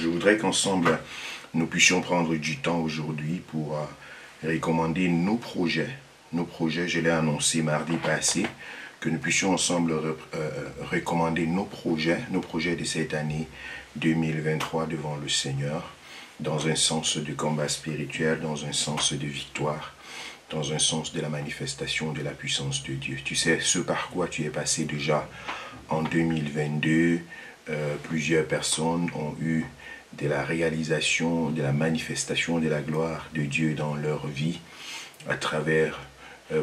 je voudrais qu'ensemble, nous puissions prendre du temps aujourd'hui pour recommander nos projets. Nos projets, je l'ai annoncé mardi passé, que nous puissions ensemble recommander nos projets de cette année 2023 devant le Seigneur, dans un sens de combat spirituel, dans un sens de victoire, dans un sens de la manifestation de la puissance de Dieu. Tu sais, ce par quoi tu es passé déjà en 2022, plusieurs personnes ont eu de la réalisation, de la manifestation de la gloire de Dieu dans leur vie, à travers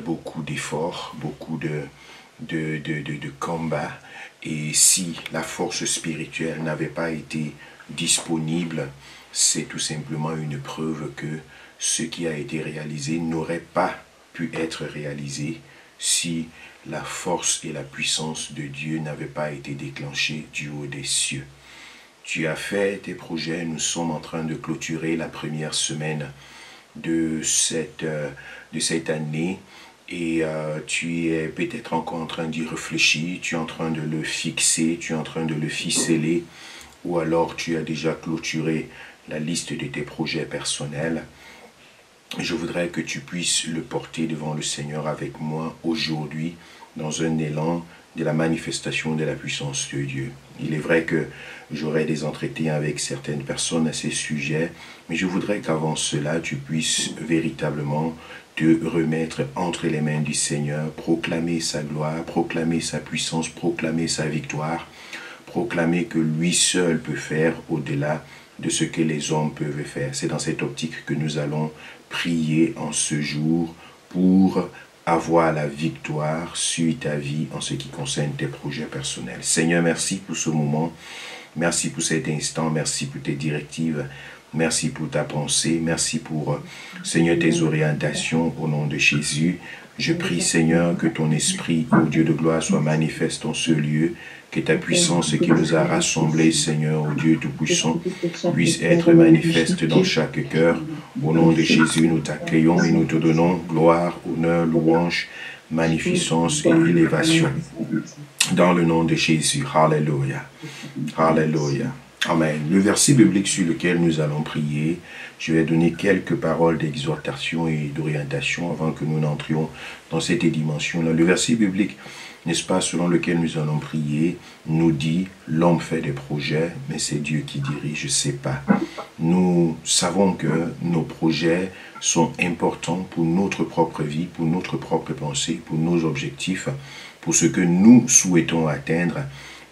beaucoup d'efforts, beaucoup de combats. Et si la force spirituelle n'avait pas été disponible, c'est tout simplement une preuve que ce qui a été réalisé n'aurait pas pu être réalisé si la force et la puissance de Dieu n'avaient pas été déclenchées du haut des cieux. Tu as fait tes projets, nous sommes en train de clôturer la première semaine de cette année et tu es peut-être encore en train d'y réfléchir, tu es en train de le fixer, tu es en train de le ficeler, ou alors tu as déjà clôturé la liste de tes projets personnels. Je voudrais que tu puisses le porter devant le Seigneur avec moi aujourd'hui dans un élan de la manifestation de la puissance de Dieu. Il est vrai que j'aurai des entretiens avec certaines personnes à ces sujets, mais je voudrais qu'avant cela, tu puisses véritablement te remettre entre les mains du Seigneur, proclamer sa gloire, proclamer sa puissance, proclamer sa victoire, proclamer que lui seul peut faire au-delà de ce que les hommes peuvent faire. C'est dans cette optique que nous allons prier en ce jour pour avoir la victoire sur ta vie en ce qui concerne tes projets personnels. Seigneur, merci pour ce moment, merci pour cet instant, merci pour tes directives, merci pour ta pensée, merci pour, Seigneur, tes orientations au nom de Jésus. Je prie, Seigneur, que ton esprit, ô Dieu de gloire, soit manifeste en ce lieu, que ta puissance qui nous a rassemblés, Seigneur, ô Dieu Tout-Puissant, puisse être manifeste dans chaque cœur. Au nom de Jésus, nous t'accueillons et nous te donnons gloire, honneur, louange, magnificence et élévation. Dans le nom de Jésus. Alléluia. Alléluia. Amen. Le verset biblique sur lequel nous allons prier, je vais donner quelques paroles d'exhortation et d'orientation avant que nous n'entrions dans cette dimension-là. Le verset biblique, n'est-ce pas, selon lequel nous allons prier, nous dit, l'homme fait des projets, mais c'est Dieu qui dirige, je ne sais pas. Nous savons que nos projets sont importants pour notre propre vie, pour notre propre pensée, pour nos objectifs, pour ce que nous souhaitons atteindre.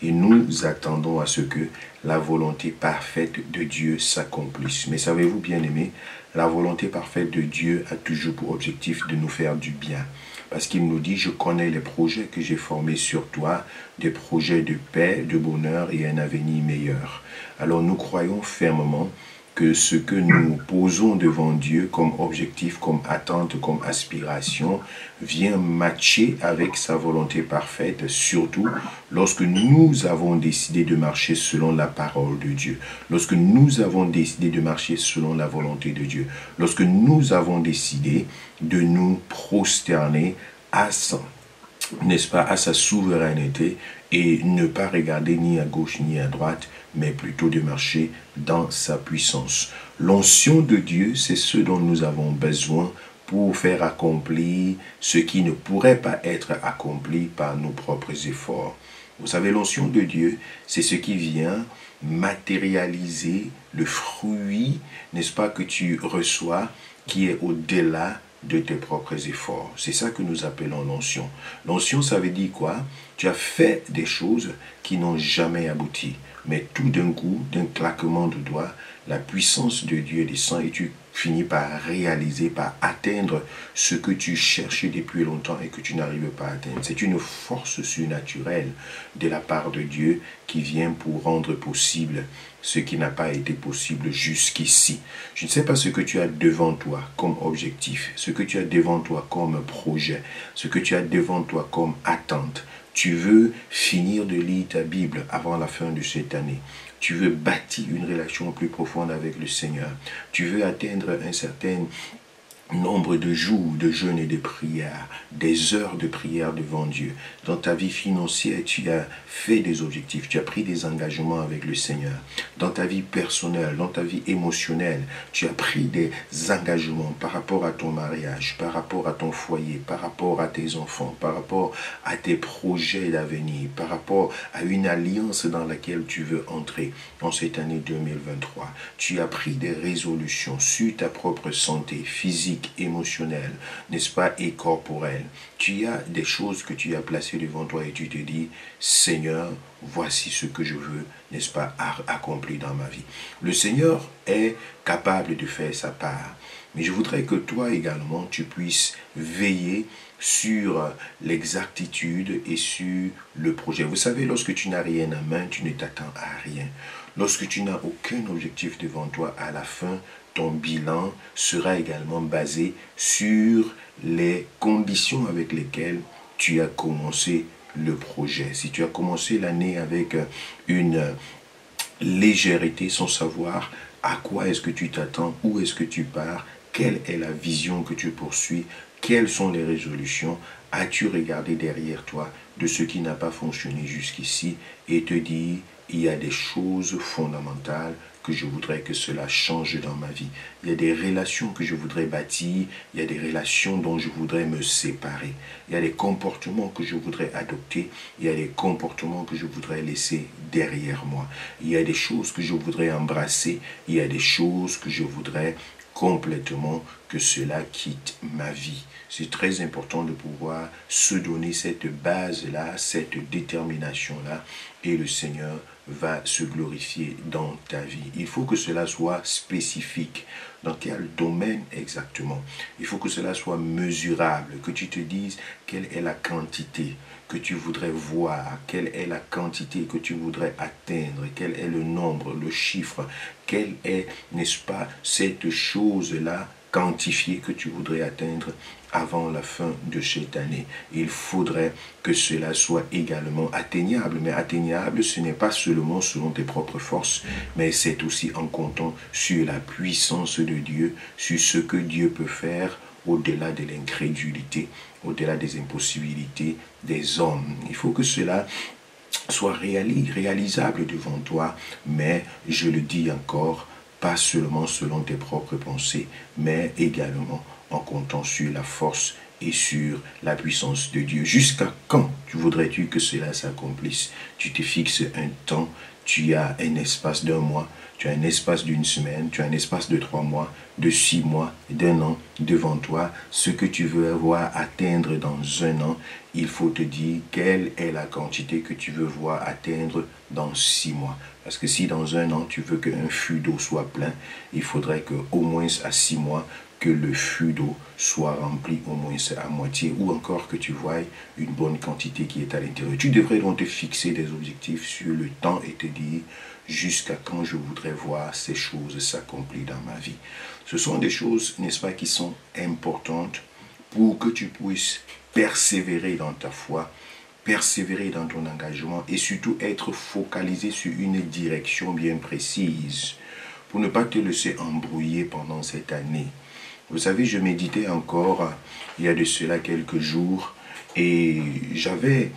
Et nous attendons à ce que la volonté parfaite de Dieu s'accomplisse. Mais savez-vous, bien-aimés, la volonté parfaite de Dieu a toujours pour objectif de nous faire du bien. Parce qu'il nous dit, je connais les projets que j'ai formés sur toi, des projets de paix, de bonheur et un avenir meilleur. Alors nous croyons fermement que ce que nous posons devant Dieu comme objectif, comme attente, comme aspiration, vient matcher avec sa volonté parfaite, surtout lorsque nous avons décidé de marcher selon la parole de Dieu, lorsque nous avons décidé de marcher selon la volonté de Dieu, lorsque nous avons décidé de nous prosterner à sa, n'est-ce pas, à sa souveraineté et ne pas regarder ni à gauche ni à droite, mais plutôt de marcher dans sa puissance. L'onction de Dieu, c'est ce dont nous avons besoin pour faire accomplir ce qui ne pourrait pas être accompli par nos propres efforts. Vous savez, l'onction de Dieu, c'est ce qui vient matérialiser le fruit, n'est-ce pas, que tu reçois, qui est au-delà de tes propres efforts. C'est ça que nous appelons l'onction. L'onction, ça veut dire quoi? Tu as fait des choses qui n'ont jamais abouti. Mais tout d'un coup, d'un claquement de doigts, la puissance de Dieu descend et tu finis par réaliser, par atteindre ce que tu cherchais depuis longtemps et que tu n'arrives pas à atteindre. C'est une force surnaturelle de la part de Dieu qui vient pour rendre possible ce qui n'a pas été possible jusqu'ici. Je ne sais pas ce que tu as devant toi comme objectif, ce que tu as devant toi comme projet, ce que tu as devant toi comme attente. Tu veux finir de lire ta Bible avant la fin de cette année. Tu veux bâtir une relation plus profonde avec le Seigneur. Tu veux atteindre un certain nombre de jours de jeûne et de prière, des heures de prière devant Dieu. Dans ta vie financière, tu as fait des objectifs, tu as pris des engagements avec le Seigneur. Dans ta vie personnelle, dans ta vie émotionnelle, tu as pris des engagements par rapport à ton mariage, par rapport à ton foyer, par rapport à tes enfants, par rapport à tes projets d'avenir, par rapport à une alliance dans laquelle tu veux entrer en cette année 2023. Tu as pris des résolutions sur ta propre santé physique, émotionnelle, n'est-ce pas, et corporelle. Tu as des choses que tu as placées devant toi et tu te dis, Seigneur, voici ce que je veux, n'est-ce pas, accomplir dans ma vie. Le Seigneur est capable de faire sa part. Mais je voudrais que toi également, tu puisses veiller sur l'exactitude et sur le projet. Vous savez, lorsque tu n'as rien en main, tu ne t'attends à rien. Lorsque tu n'as aucun objectif devant toi, à la fin, ton bilan sera également basé sur les conditions avec lesquelles tu as commencé le projet. Si tu as commencé l'année avec une légèreté sans savoir à quoi est-ce que tu t'attends, où est-ce que tu pars, quelle est la vision que tu poursuis, quelles sont les résolutions, as-tu regardé derrière toi de ce qui n'a pas fonctionné jusqu'ici et te dire, il y a des choses fondamentales que je voudrais que cela change dans ma vie. Il y a des relations que je voudrais bâtir, il y a des relations dont je voudrais me séparer. Il y a des comportements que je voudrais adopter, il y a des comportements que je voudrais laisser derrière moi. Il y a des choses que je voudrais embrasser, il y a des choses que je voudrais complètement que cela quitte ma vie. C'est très important de pouvoir se donner cette base-là, cette détermination-là, et le Seigneur va se glorifier dans ta vie. Il faut que cela soit spécifique. Dans quel domaine exactement? Il faut que cela soit mesurable, que tu te dises quelle est la quantité que tu voudrais voir, quelle est la quantité que tu voudrais atteindre, quel est le nombre, le chiffre, quelle est, n'est-ce pas, cette chose-là quantifiée que tu voudrais atteindre avant la fin de cette année. Il faudrait que cela soit également atteignable. Mais atteignable, ce n'est pas seulement selon tes propres forces, mais c'est aussi en comptant sur la puissance de Dieu, sur ce que Dieu peut faire au-delà de l'incrédulité, au-delà des impossibilités des hommes. Il faut que cela soit réalisable devant toi, mais je le dis encore, pas seulement selon tes propres pensées, mais également en comptant sur la force et sur la puissance de Dieu. Jusqu'à quand voudrais-tu que cela s'accomplisse? Tu te fixes un temps, tu as un espace d'un mois, tu as un espace d'une semaine, tu as un espace de 3 mois, de 6 mois, d'un an devant toi. Ce que tu veux voir atteindre dans un an, il faut te dire quelle est la quantité que tu veux voir atteindre dans 6 mois. Parce que si dans un an, tu veux qu'un fût d'eau soit plein, il faudrait qu'au moins à 6 mois, que le fût d'eau soit rempli au moins à moitié, ou encore que tu voies une bonne quantité qui est à l'intérieur. Tu devrais donc te fixer des objectifs sur le temps et te dire jusqu'à quand je voudrais voir ces choses s'accomplir dans ma vie. Ce sont des choses, n'est-ce pas, qui sont importantes pour que tu puisses persévérer dans ta foi, persévérer dans ton engagement et surtout être focalisé sur une direction bien précise pour ne pas te laisser embrouiller pendant cette année. Vous savez, je méditais encore il y a de cela quelques jours et j'avais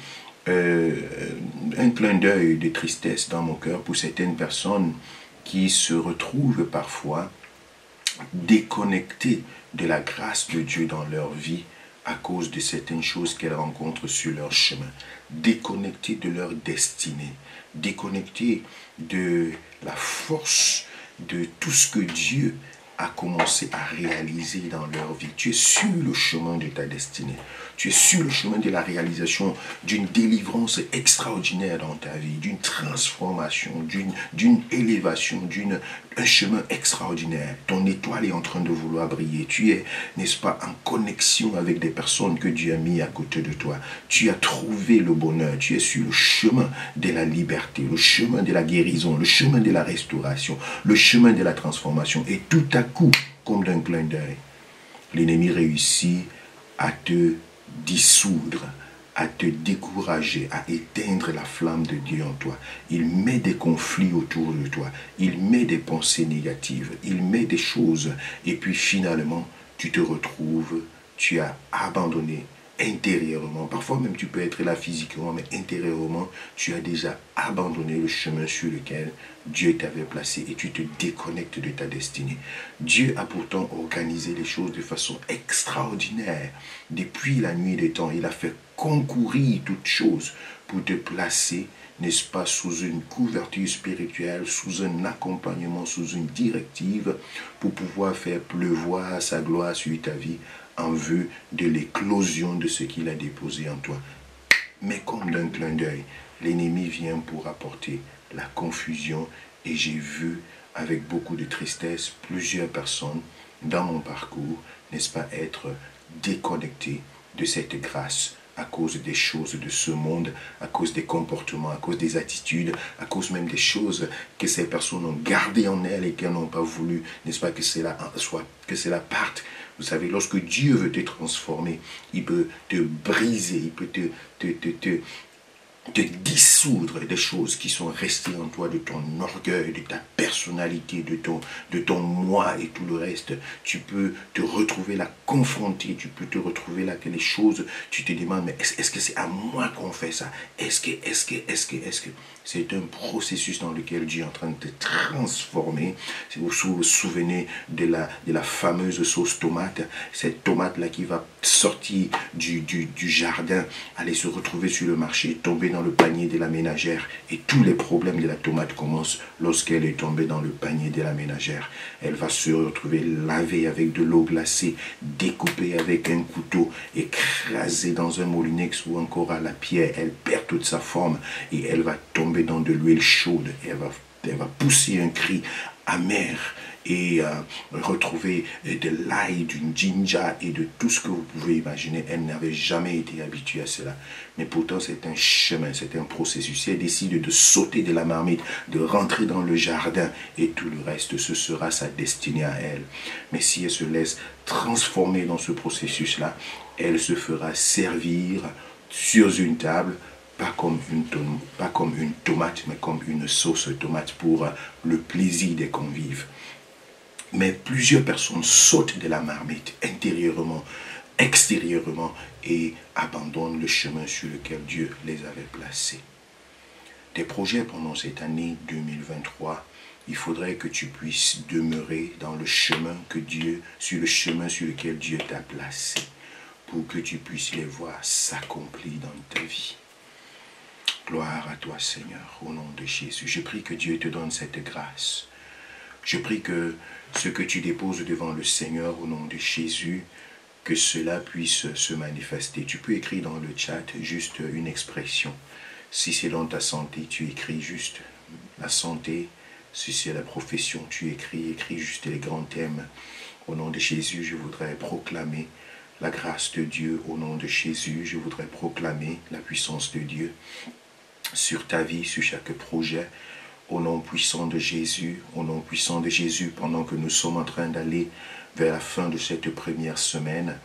un clin d'œil de tristesse dans mon cœur pour certaines personnes qui se retrouvent parfois déconnectées de la grâce de Dieu dans leur vie à cause de certaines choses qu'elles rencontrent sur leur chemin, déconnectées de leur destinée, déconnectées de la force de tout ce que Dieu a commencé à réaliser dans leur vie. Tu es sur le chemin de ta destinée. Tu es sur le chemin de la réalisation d'une délivrance extraordinaire dans ta vie, d'une transformation, d'une élévation, un chemin extraordinaire. Ton étoile est en train de vouloir briller. Tu es, n'est-ce pas, en connexion avec des personnes que Dieu a mis à côté de toi. Tu as trouvé le bonheur. Tu es sur le chemin de la liberté, le chemin de la guérison, le chemin de la restauration, le chemin de la transformation. Et tout à coup, comme d'un clin d'œil, l'ennemi réussit à te dissoudre, à te décourager, à éteindre la flamme de Dieu en toi. Il met des conflits autour de toi. Il met des pensées négatives. Il met des choses. Et puis finalement, tu te retrouves, tu as abandonné intérieurement. Parfois même tu peux être là physiquement, mais intérieurement, tu as déjà abandonné le chemin sur lequel Dieu t'avait placé et tu te déconnectes de ta destinée. Dieu a pourtant organisé les choses de façon extraordinaire. Depuis la nuit des temps, il a fait concourir toutes choses pour te placer, n'est-ce pas, sous une couverture spirituelle, sous un accompagnement, sous une directive, pour pouvoir faire pleuvoir sa gloire sur ta vie en vue de l'éclosion de ce qu'il a déposé en toi. Mais comme d'un clin d'œil, l'ennemi vient pour apporter la confusion et j'ai vu avec beaucoup de tristesse plusieurs personnes dans mon parcours, n'est-ce pas, être déconnectées de cette grâce à cause des choses de ce monde, à cause des comportements, à cause des attitudes, à cause même des choses que ces personnes ont gardées en elles et qu'elles n'ont pas voulu, n'est-ce pas, que cela parte. Vous savez, lorsque Dieu veut te transformer, il peut te briser, il peut te dissoudre des choses qui sont restées en toi, de ton orgueil, de ta personnalité, de ton moi et tout le reste. Tu peux te retrouver là, confronté, tu peux te retrouver là, que les choses, tu te demandes, mais est-ce que c'est à moi qu'on fait ça? Est-ce que c'est un processus dans lequel Dieu est en train de te transformer. Si vous vous souvenez de la fameuse sauce tomate, cette tomate-là qui va sortir du jardin, aller se retrouver sur le marché, tomber dans le panier de la ménagère. Et tous les problèmes de la tomate commencent lorsqu'elle est tombée dans le panier de la ménagère. Elle va se retrouver lavée avec de l'eau glacée, découpée avec un couteau, écrasée dans un moulinex ou encore à la pierre. Elle perd toute sa forme et elle va tomber dans de l'huile chaude et elle va pousser un cri amer et retrouver de l'ail, du ginger et de tout ce que vous pouvez imaginer. Elle n'avait jamais été habituée à cela. Mais pourtant, c'est un chemin, c'est un processus. Si elle décide de sauter de la marmite, de rentrer dans le jardin et tout le reste, ce sera sa destinée à elle. Mais si elle se laisse transformer dans ce processus-là, elle se fera servir sur une table, pas comme une tomate, mais comme une sauce tomate pour le plaisir des convives. Mais plusieurs personnes sautent de la marmite intérieurement, extérieurement et abandonnent le chemin sur lequel Dieu les avait placés. Tes projets pendant cette année 2023, il faudrait que tu puisses demeurer dans le chemin sur lequel Dieu t'a placé, pour que tu puisses les voir s'accomplir dans ta vie. Gloire à toi, Seigneur, au nom de Jésus. Je prie que Dieu te donne cette grâce. Je prie que ce que tu déposes devant le Seigneur, au nom de Jésus, que cela puisse se manifester. Tu peux écrire dans le chat juste une expression. Si c'est dans ta santé, tu écris juste la santé. Si c'est la profession, tu écris juste les grands thèmes. Au nom de Jésus, je voudrais proclamer la grâce de Dieu. Au nom de Jésus, je voudrais proclamer la puissance de Dieu sur ta vie, sur chaque projet, au nom puissant de Jésus, pendant que nous sommes en train d'aller vers la fin de cette première semaine,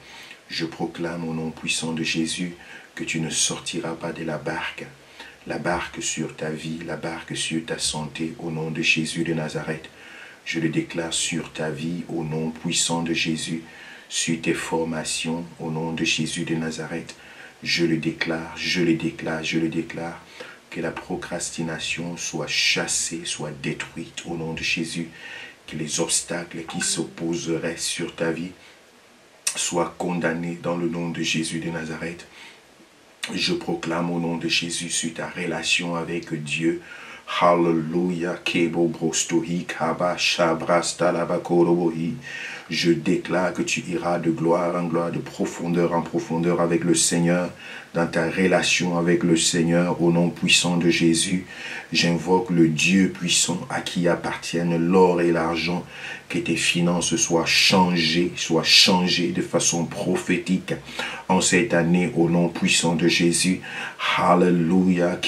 je proclame au nom puissant de Jésus que tu ne sortiras pas de la barque sur ta vie, la barque sur ta santé, au nom de Jésus de Nazareth. Je le déclare sur ta vie, au nom puissant de Jésus, sur tes formations, au nom de Jésus de Nazareth. Je le déclare, que la procrastination soit chassée, soit détruite au nom de Jésus, que les obstacles qui s'opposeraient sur ta vie soient condamnés dans le nom de Jésus de Nazareth. Je proclame au nom de Jésus sur ta relation avec Dieu. Hallelujah. Je déclare que tu iras de gloire en gloire, de profondeur en profondeur avec le Seigneur, dans ta relation avec le Seigneur, au nom puissant de Jésus. J'invoque le Dieu puissant à qui appartiennent l'or et l'argent, que tes finances soient changées de façon prophétique en cette année, au nom puissant de Jésus. Hallelujah.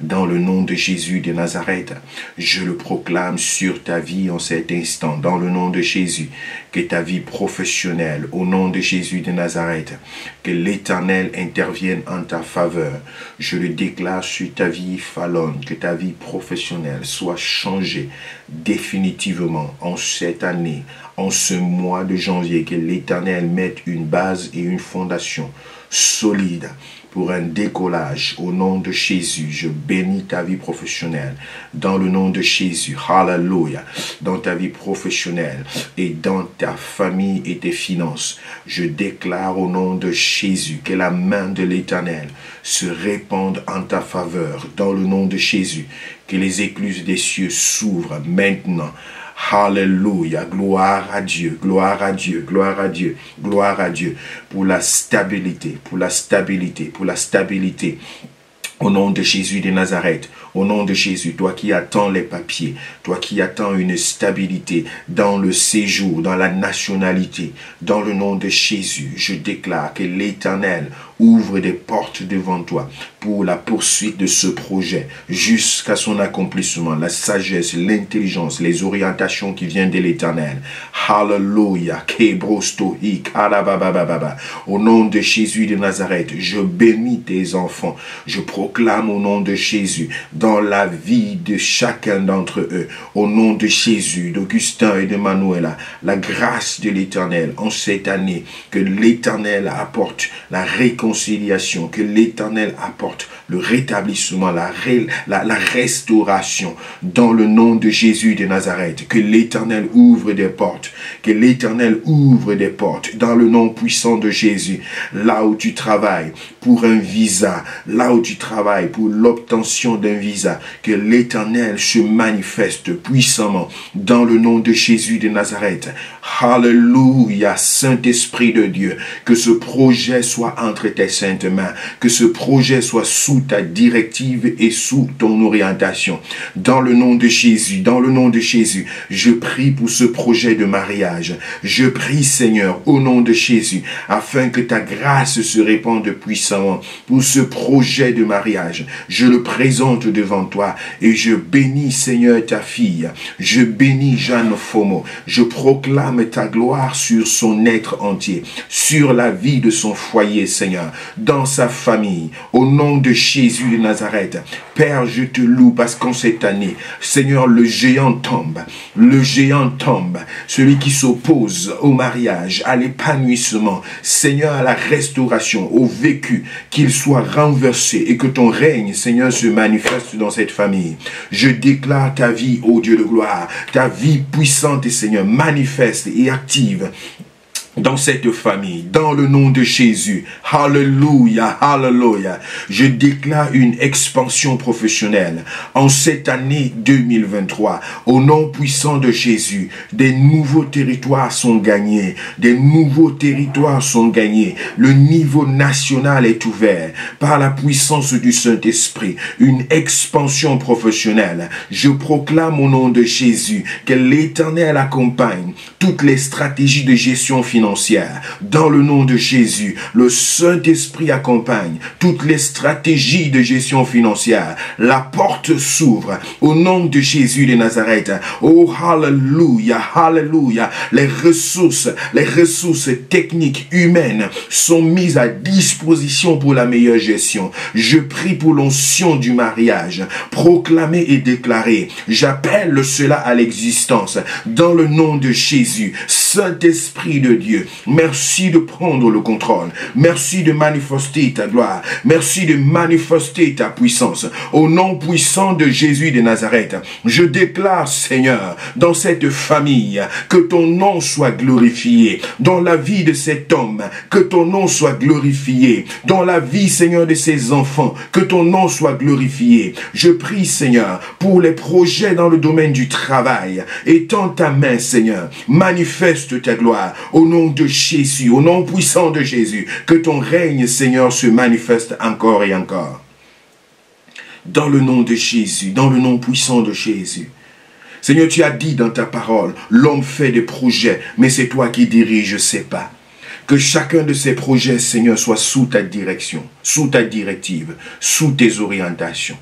Dans le nom de Jésus de Nazareth, je le proclame sur ta ta vie en cet instant, dans le nom de Jésus, que ta vie professionnelle, au nom de Jésus de Nazareth, que l'Éternel intervienne en ta faveur. Je le déclare sur ta vie, Fallon, que ta vie professionnelle soit changée définitivement en cette année, en ce mois de janvier, que l'Éternel mette une base et une fondation solide pour un décollage. Au nom de Jésus, je bénis ta vie professionnelle. Dans le nom de Jésus, hallelujah, dans ta vie professionnelle et dans ta famille et tes finances, je déclare au nom de Jésus que la main de l'Éternel se répande en ta faveur. Dans le nom de Jésus, que les écluses des cieux s'ouvrent maintenant. Alléluia, gloire à Dieu, gloire à Dieu, gloire à Dieu, gloire à Dieu pour la stabilité, pour la stabilité, pour la stabilité. Au nom de Jésus de Nazareth, au nom de Jésus, toi qui attends les papiers, toi qui attends une stabilité dans le séjour, dans la nationalité, dans le nom de Jésus, je déclare que l'Éternel ouvre des portes devant toi pour la poursuite de ce projet jusqu'à son accomplissement, la sagesse, l'intelligence, les orientations qui viennent de l'Éternel. Hallelujah. Au nom de Jésus de Nazareth, je bénis tes enfants. Je proclame au nom de Jésus dans la vie de chacun d'entre eux, au nom de Jésus, d'Augustin et de Manuela, la grâce de l'Éternel en cette année, que l'Éternel apporte la réconciliation, que l'Éternel apporte le rétablissement, la restauration, dans le nom de Jésus de Nazareth, que l'Éternel ouvre des portes, que l'Éternel ouvre des portes, dans le nom puissant de Jésus, là où tu travailles pour un visa, là où tu travailles pour l'obtention d'un visa, que l'Éternel se manifeste puissamment, dans le nom de Jésus de Nazareth. Alléluia, Saint-Esprit de Dieu, que ce projet soit entre tes saintes mains, que ce projet soit sous ta directive et sous ton orientation. Dans le nom de Jésus, dans le nom de Jésus, je prie pour ce projet de mariage. Je prie, Seigneur, au nom de Jésus, afin que ta grâce se répande puissamment pour ce projet de mariage. Je le présente devant toi et je bénis, Seigneur, ta fille. Je bénis Jeanne Fomo. Je proclame ta gloire sur son être entier, sur la vie de son foyer, Seigneur, dans sa famille, au nom de Jésus de Nazareth. Père, je te loue parce qu'en cette année, Seigneur, le géant tombe. Le géant tombe. Celui qui s'oppose au mariage, à l'épanouissement, Seigneur, à la restauration, au vécu, qu'il soit renversé et que ton règne, Seigneur, se manifeste dans cette famille. Je déclare ta vie, ô Dieu de gloire, ta vie puissante, Seigneur, manifeste et active dans cette famille, dans le nom de Jésus. Alléluia, alléluia. Je déclare une expansion professionnelle en cette année 2023. Au nom puissant de Jésus, des nouveaux territoires sont gagnés. Des nouveaux territoires sont gagnés. Le niveau national est ouvert par la puissance du Saint-Esprit. Une expansion professionnelle. Je proclame au nom de Jésus que l'Éternel accompagne toutes les stratégies de gestion financière. Dans le nom de Jésus, le Saint-Esprit accompagne toutes les stratégies de gestion financière. La porte s'ouvre au nom de Jésus de Nazareth. Oh, hallelujah, hallelujah. Les ressources techniques humaines sont mises à disposition pour la meilleure gestion. Je prie pour l'onction du mariage, proclamé et déclaré. J'appelle cela à l'existence dans le nom de Jésus. Saint-Esprit de Dieu, merci de prendre le contrôle. Merci de manifester ta gloire. Merci de manifester ta puissance. Au nom puissant de Jésus de Nazareth, je déclare, Seigneur, dans cette famille, que ton nom soit glorifié. Dans la vie de cet homme, que ton nom soit glorifié. Dans la vie, Seigneur, de ses enfants, que ton nom soit glorifié. Je prie, Seigneur, pour les projets dans le domaine du travail. Étends ta main, Seigneur. Manifeste ta gloire au nom de Jésus, au nom puissant de Jésus, que ton règne, Seigneur, se manifeste encore et encore. Dans le nom de Jésus, dans le nom puissant de Jésus. Seigneur, tu as dit dans ta parole, l'homme fait des projets, mais c'est toi qui diriges ses pas. Que chacun de ces projets, Seigneur, soit sous ta direction, sous ta directive, sous tes orientations.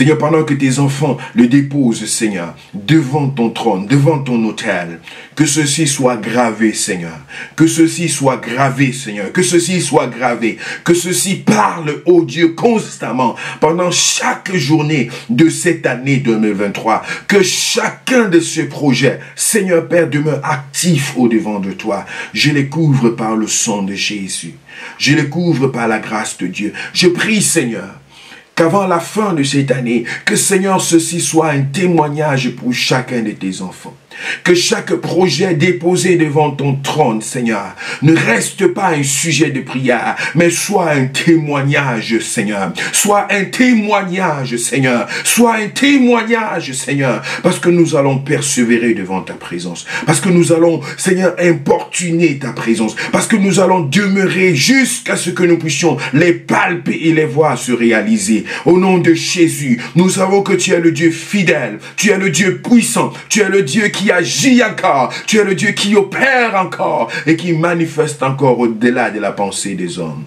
Seigneur, pendant que tes enfants le déposent, Seigneur, devant ton trône, devant ton autel, que ceci soit gravé, Seigneur. Que ceci soit gravé, Seigneur. Que ceci soit gravé. Que ceci parle, ô Dieu, constamment, pendant chaque journée de cette année 2023. Que chacun de ces projets, Seigneur Père, demeure actif au-devant de toi. Je les couvre par le sang de Jésus. Je les couvre par la grâce de Dieu. Je prie, Seigneur, qu'avant la fin de cette année, que Seigneur, ceci soit un témoignage pour chacun de tes enfants. Que chaque projet déposé devant ton trône, Seigneur, ne reste pas un sujet de prière, mais soit un témoignage, Seigneur. Soit un témoignage, Seigneur. Soit un témoignage, Seigneur. Parce que nous allons persévérer devant ta présence. Parce que nous allons, Seigneur, importuner ta présence. Parce que nous allons demeurer jusqu'à ce que nous puissions les palper et les voir se réaliser. Au nom de Jésus, nous savons que tu es le Dieu fidèle. Tu es le Dieu puissant. Tu es le Dieu qui agit encore, tu es le Dieu qui opère encore et qui manifeste encore au-delà de la pensée des hommes.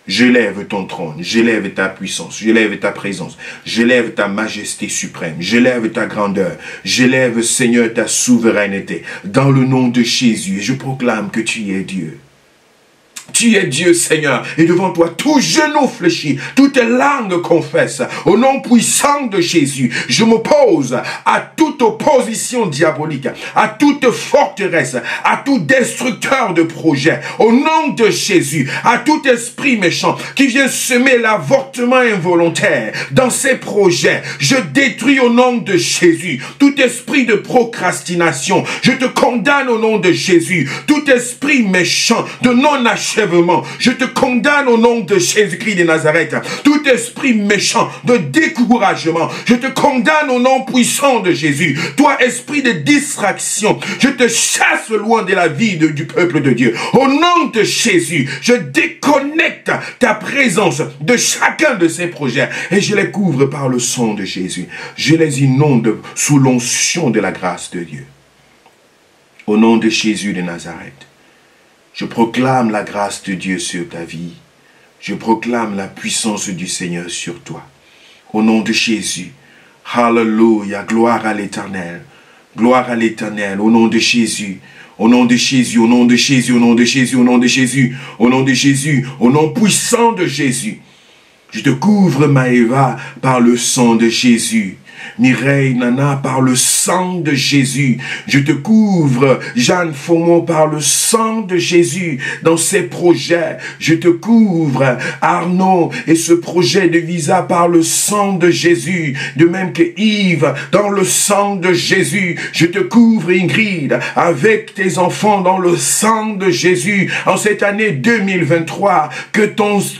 J'élève ton trône, j'élève ta puissance, j'élève ta présence, j'élève ta majesté suprême, j'élève ta grandeur, j'élève, Seigneur, ta souveraineté, dans le nom de Jésus, et je proclame que tu es Dieu. Tu es Dieu, Seigneur, et devant toi, tout genou fléchit, toute langue confesse. Au nom puissant de Jésus, je m'oppose à toute opposition diabolique, à toute forteresse, à tout destructeur de projet. Au nom de Jésus, à tout esprit méchant qui vient semer l'avortement involontaire dans ces projets, je détruis au nom de Jésus tout esprit de procrastination. Je te condamne au nom de Jésus, tout esprit méchant de non-achèvement. Je te condamne au nom de Jésus-Christ de Nazareth. Tout esprit méchant de découragement, je te condamne au nom puissant de Jésus. Toi, esprit de distraction, je te chasse loin de la vie du peuple de Dieu. Au nom de Jésus, je déconnecte ta présence de chacun de ces projets et je les couvre par le sang de Jésus. Je les inonde sous l'onction de la grâce de Dieu. Au nom de Jésus de Nazareth, je proclame la grâce de Dieu sur ta vie. Je proclame la puissance du Seigneur sur toi. Au nom de Jésus. Alléluia. Gloire à l'Éternel. Gloire à l'Éternel. Au nom de Jésus. Au nom de Jésus. Au nom de Jésus. Au nom de Jésus. Au nom de Jésus. Au nom de Jésus. Au nom puissant de Jésus. Je te couvre, Maëva, par le sang de Jésus. Mireille, Nana, par le sang de Jésus. Je te couvre, Jeanne Fomon, par le sang de Jésus dans ces projets. Je te couvre, Arnaud, et ce projet de visa par le sang de Jésus. De même que Yves, dans le sang de Jésus. Je te couvre, Ingrid, avec tes enfants dans le sang de Jésus. En cette année 2023, que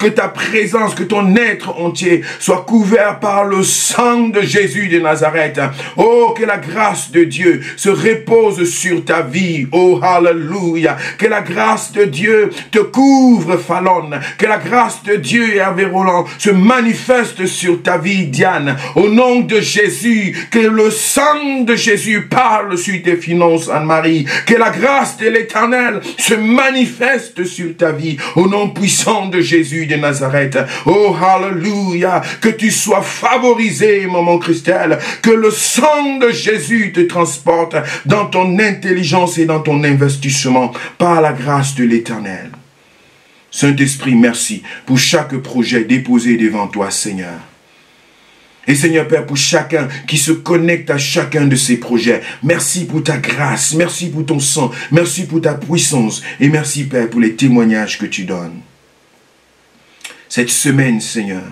ta présence, que ton être entier soit couvert par le sang de Jésus de Nazareth. Oh, que la grâce de Dieu se repose sur ta vie. Oh, hallelujah. Que la grâce de Dieu te couvre, Fallon. Que la grâce de Dieu, Hervé Roland, se manifeste sur ta vie, Diane. Au nom de Jésus, que le sang de Jésus parle sur tes finances, Anne-Marie. Que la grâce de l'Éternel se manifeste sur ta vie. Au nom puissant de Jésus de Nazareth. Oh, hallelujah. Que tu sois favorisé, maman Christelle. Que le sang de Jésus te transporte dans ton intelligence et dans ton investissement par la grâce de l'Éternel. Saint-Esprit, merci pour chaque projet déposé devant toi, Seigneur. Et Seigneur Père, pour chacun qui se connecte à chacun de ces projets, merci pour ta grâce, merci pour ton sang, merci pour ta puissance et merci Père pour les témoignages que tu donnes. Cette semaine, Seigneur,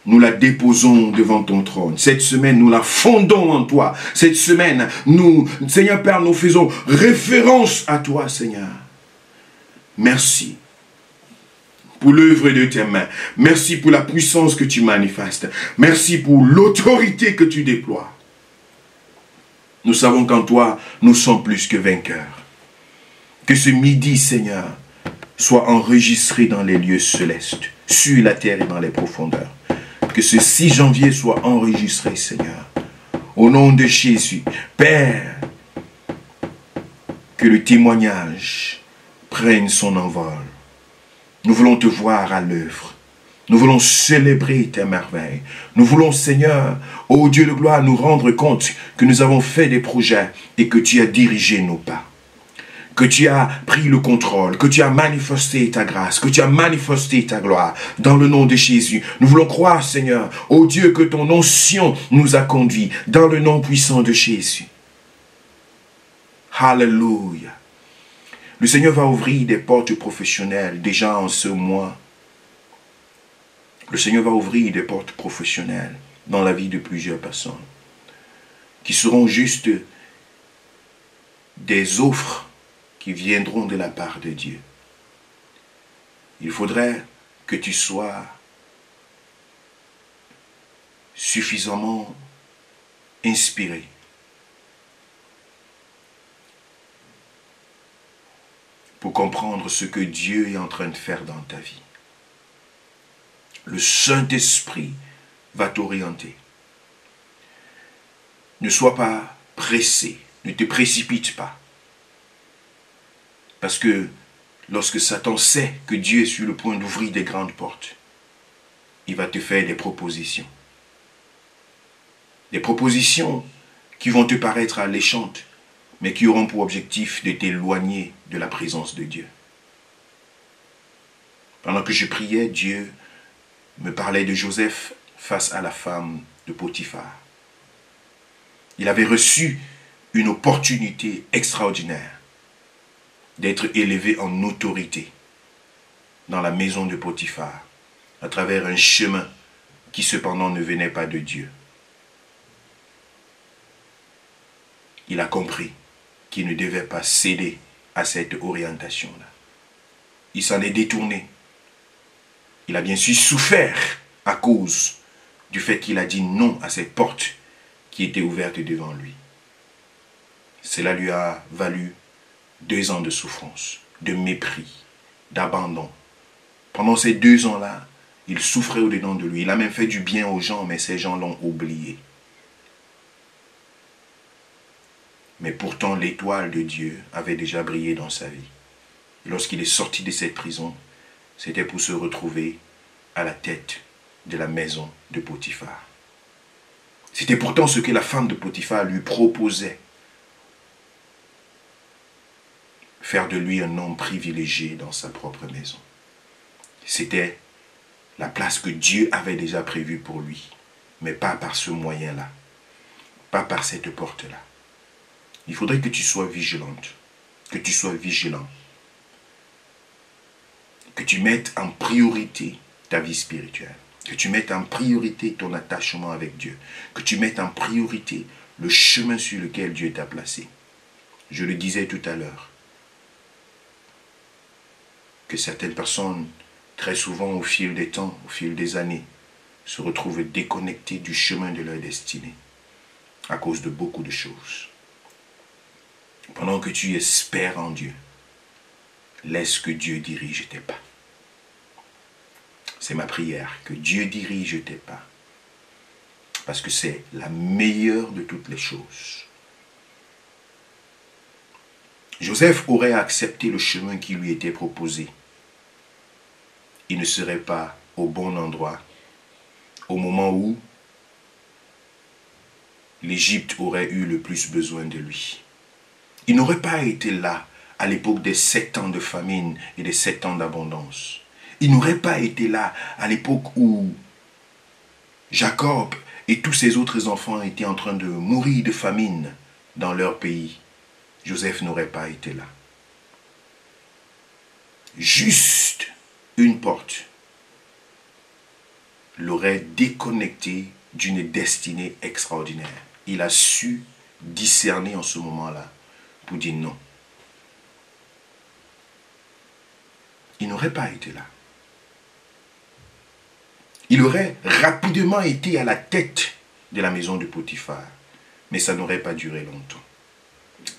nous la déposons devant ton trône. Cette semaine, nous la fondons en toi. Cette semaine, nous, Seigneur Père, nous faisons référence à toi, Seigneur. Merci pour l'œuvre de tes mains. Merci pour la puissance que tu manifestes. Merci pour l'autorité que tu déploies. Nous savons qu'en toi, nous sommes plus que vainqueurs. Que ce midi, Seigneur, soit enregistré dans les lieux célestes, sur la terre et dans les profondeurs. Que ce 6 janvier soit enregistré, Seigneur. Au nom de Jésus, Père, que le témoignage prenne son envol. Nous voulons te voir à l'œuvre. Nous voulons célébrer tes merveilles. Nous voulons, Seigneur, ô Dieu de gloire, nous rendre compte que nous avons fait des projets et que tu as dirigé nos pas. Que tu as pris le contrôle, que tu as manifesté ta grâce, que tu as manifesté ta gloire dans le nom de Jésus. Nous voulons croire, Seigneur, ô Dieu, que ton onction nous a conduits dans le nom puissant de Jésus. Alléluia. Le Seigneur va ouvrir des portes professionnelles déjà en ce mois. Le Seigneur va ouvrir des portes professionnelles dans la vie de plusieurs personnes qui seront juste des offres qui viendront de la part de Dieu. Il faudrait que tu sois suffisamment inspiré pour comprendre ce que Dieu est en train de faire dans ta vie. Le Saint-Esprit va t'orienter. Ne sois pas pressé, ne te précipite pas. Parce que lorsque Satan sait que Dieu est sur le point d'ouvrir des grandes portes, il va te faire des propositions. Des propositions qui vont te paraître alléchantes, mais qui auront pour objectif de t'éloigner de la présence de Dieu. Pendant que je priais, Dieu me parlait de Joseph face à la femme de Potiphar. Il avait reçu une opportunité extraordinaire d'être élevé en autorité dans la maison de Potiphar, à travers un chemin qui cependant ne venait pas de Dieu. Il a compris qu'il ne devait pas céder à cette orientation-là. Il s'en est détourné. Il a bien sûr souffert à cause du fait qu'il a dit non à cette porte qui était ouverte devant lui. Cela lui a valu 2 ans de souffrance, de mépris, d'abandon. Pendant ces 2 ans-là, il souffrait au-dedans de lui. Il a même fait du bien aux gens, mais ces gens l'ont oublié. Mais pourtant, l'étoile de Dieu avait déjà brillé dans sa vie. Et lorsqu'il est sorti de cette prison, c'était pour se retrouver à la tête de la maison de Potiphar. C'était pourtant ce que la femme de Potiphar lui proposait. Faire de lui un homme privilégié dans sa propre maison. C'était la place que Dieu avait déjà prévue pour lui, mais pas par ce moyen-là, pas par cette porte-là. Il faudrait que tu sois vigilante, que tu sois vigilant, que tu mettes en priorité ta vie spirituelle, que tu mettes en priorité ton attachement avec Dieu, que tu mettes en priorité le chemin sur lequel Dieu t'a placé. Je le disais tout à l'heure, que certaines personnes, très souvent au fil des temps, au fil des années, se retrouvent déconnectées du chemin de leur destinée à cause de beaucoup de choses. Pendant que tu espères en Dieu, laisse que Dieu dirige tes pas. C'est ma prière, que Dieu dirige tes pas. Parce que c'est la meilleure de toutes les choses. Joseph aurait accepté le chemin qui lui était proposé. Il ne serait pas au bon endroit, au moment où l'Égypte aurait eu le plus besoin de lui. Il n'aurait pas été là à l'époque des 7 ans de famine et des 7 ans d'abondance. Il n'aurait pas été là à l'époque où Jacob et tous ses autres enfants étaient en train de mourir de famine dans leur pays. Joseph n'aurait pas été là. Juste une porte l'aurait déconnecté d'une destinée extraordinaire. Il a su discerner en ce moment-là pour dire non. Il n'aurait pas été là. Il aurait rapidement été à la tête de la maison de Potiphar, mais ça n'aurait pas duré longtemps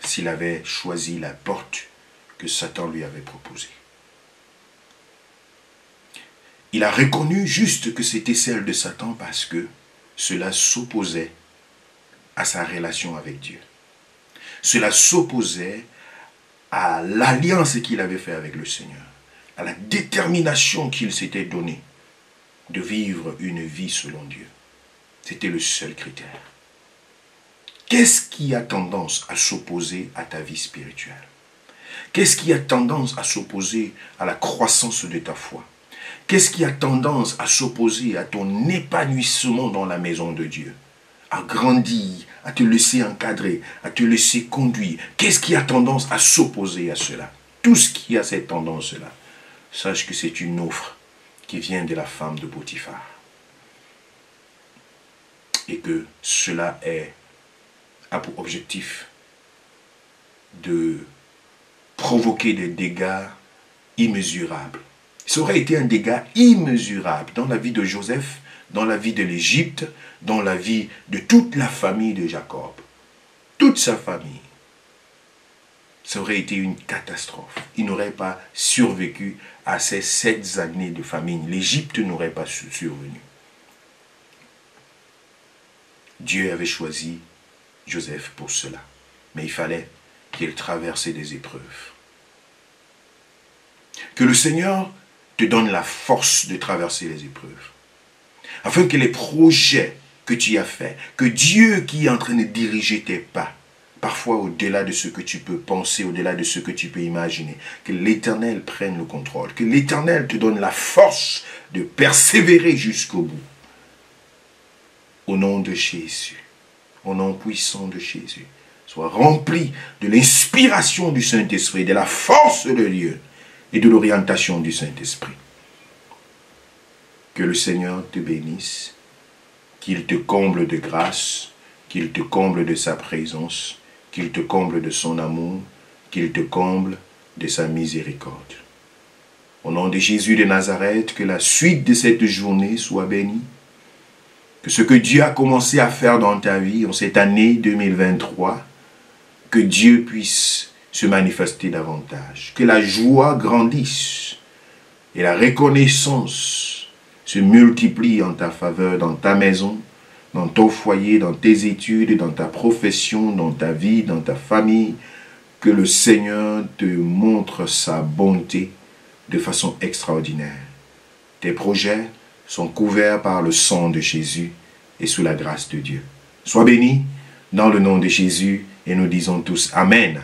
s'il avait choisi la porte que Satan lui avait proposée. Il a reconnu juste que c'était celle de Satan parce que cela s'opposait à sa relation avec Dieu. Cela s'opposait à l'alliance qu'il avait faite avec le Seigneur, à la détermination qu'il s'était donnée de vivre une vie selon Dieu. C'était le seul critère. Qu'est-ce qui a tendance à s'opposer à ta vie spirituelle? Qu'est-ce qui a tendance à s'opposer à la croissance de ta foi? Qu'est-ce qui a tendance à s'opposer à ton épanouissement dans la maison de Dieu? À grandir, à te laisser encadrer, à te laisser conduire. Qu'est-ce qui a tendance à s'opposer à cela? Tout ce qui a cette tendance-là, sache que c'est une offre qui vient de la femme de Potiphar. Et que cela a pour objectif de provoquer des dégâts immesurables. Ça aurait été un dégât immesurable dans la vie de Joseph, dans la vie de l'Égypte, dans la vie de toute la famille de Jacob. Toute sa famille. Ça aurait été une catastrophe. Il n'aurait pas survécu à ces 7 années de famine. L'Égypte n'aurait pas survenu. Dieu avait choisi Joseph pour cela. Mais il fallait qu'il traverse des épreuves. Que le Seigneur te donne la force de traverser les épreuves. Afin que les projets que tu as faits, que Dieu qui est en train de diriger tes pas, parfois au-delà de ce que tu peux penser, au-delà de ce que tu peux imaginer, que l'Éternel prenne le contrôle, que l'Éternel te donne la force de persévérer jusqu'au bout. Au nom de Jésus, au nom puissant de Jésus, sois rempli de l'inspiration du Saint-Esprit, de la force de Dieu et de l'orientation du Saint-Esprit. Que le Seigneur te bénisse, qu'il te comble de grâce, qu'il te comble de sa présence, qu'il te comble de son amour, qu'il te comble de sa miséricorde. Au nom de Jésus de Nazareth, que la suite de cette journée soit bénie. Que ce que Dieu a commencé à faire dans ta vie en cette année 2023, que Dieu puisse se manifester davantage. Que la joie grandisse et la reconnaissance se multiplie en ta faveur, dans ta maison, dans ton foyer, dans tes études, dans ta profession, dans ta vie, dans ta famille. Que le Seigneur te montre sa bonté de façon extraordinaire. Tes projets sont couverts par le sang de Jésus et sous la grâce de Dieu. Sois béni dans le nom de Jésus et nous disons tous Amen.